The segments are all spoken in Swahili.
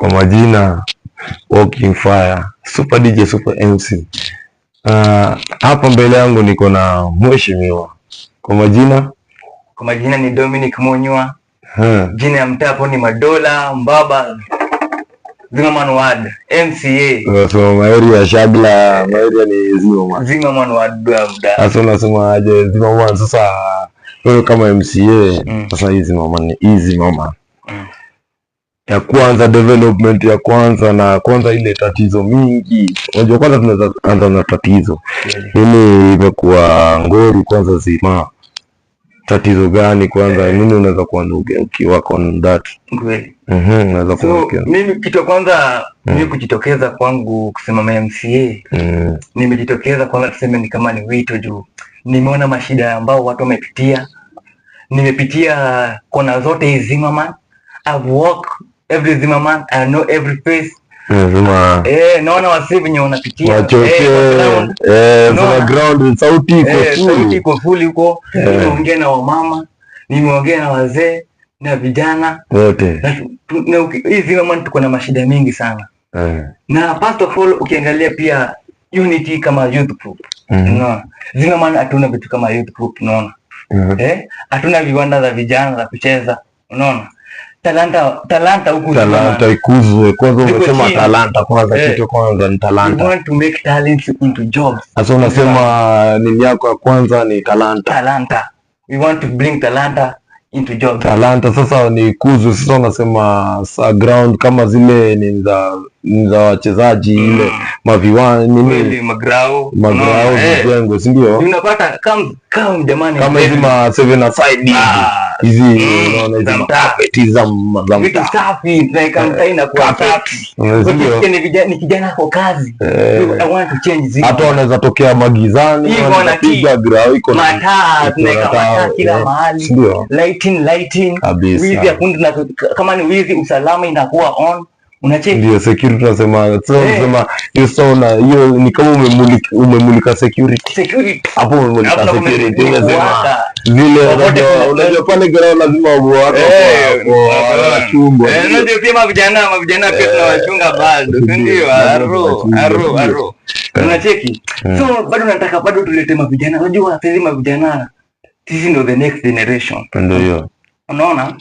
Kwa majina Walking Fire, Super DJ, Super MC. Hapa mbele yangu niko na mheshimiwa. Kwa majina ni Dominic Munywa. Jina ya mtaa hapo ni Madola Mbaba Zimmerman Ward MCA. So maeri ya Shagla, maeri ni Zimmerman Ward Bda. Sasa unasema aje Zimmerman sasa wewe kama MCA sasa hizi Zimmerman easy mama. Ya kwanza development ya kwanza na kwanza ile tatizo mingi. Unajua kwanza tunaweza anza na tatizo. Mimi imekuwa ngori kwanza zima. Tatizo gani kwanza? Nini unaweza kuanza ukiwa on that? Kweli. Unaweza kuanza. Mimi kitu kwanza mimi kujitokeza kwangu kusema MCA. Nimejitokeza kwanza tuseme ni kama ni wito juu. Nimeona mashida ambao watu wamepitia. Nimepitia kona zote hizi Zimmerman. I've walked every Zimmerman, I know every face. Naona wasi venye wanapitia. Kuna ground sauti kwa full huko. Nimeongea na wamama, nimeongea na wazee, na vijana wote. Na hii Zimmerman tuko na mashida mingi sana. Na first of all ukiangalia pia unity kama youth group. Unaona? Zimmerman hatuna vitu kama youth group, unaona? Hatuna viwanda za vijana za kucheza, unaona? Talanta huku talanta ikuzwe kwanza. Umesema talanta kwanza, kitu kwanza ni talanta. We want to make talents into jobs. Sasa unasema nini yako ya kwanza ni talanta. We want to bring talanta into jobs. Talanta sasa ni ikuzwe. Sasa unasema sa ground kama zile ni za wachezaji ile maviwani nini magrao jengo, si ndio? Unapata kama jamani kama hizi ma seven aside hizi unaona hizi carpet za vitu safi na kama ina kwa safi. Ni kijana kwa kazi. I want to change this. Hata wanaweza tokea magizani wanapiga grao iko na mataa tunaweka kila mahali. Lighting wizi hakuna, kama ni wizi usalama inakuwa on. Unacheki ndio security tunasema. Tunasema hiyo sauna hiyo ni kama umemulika security hapo, umemulika security unasema vile. Unajua pale garao lazima watu chumba. Unajua pia mavijana pia tunawachunga bado, ndio aro. Unacheki so bado tulete mavijana. Unajua sisi mavijana sisi ndio the next generation, ndio hiyo, unaona.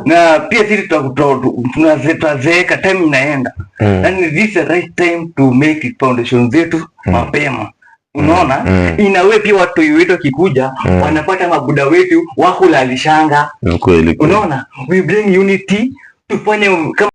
Na pia sisi tunazeeka, time inaenda. And this is the right time to make foundation zetu mapema, unaona. Inawe pia watu wetu kikuja wanapata mabuda wetu wako lalishanga, kweli, unaona. We bring unity tufanye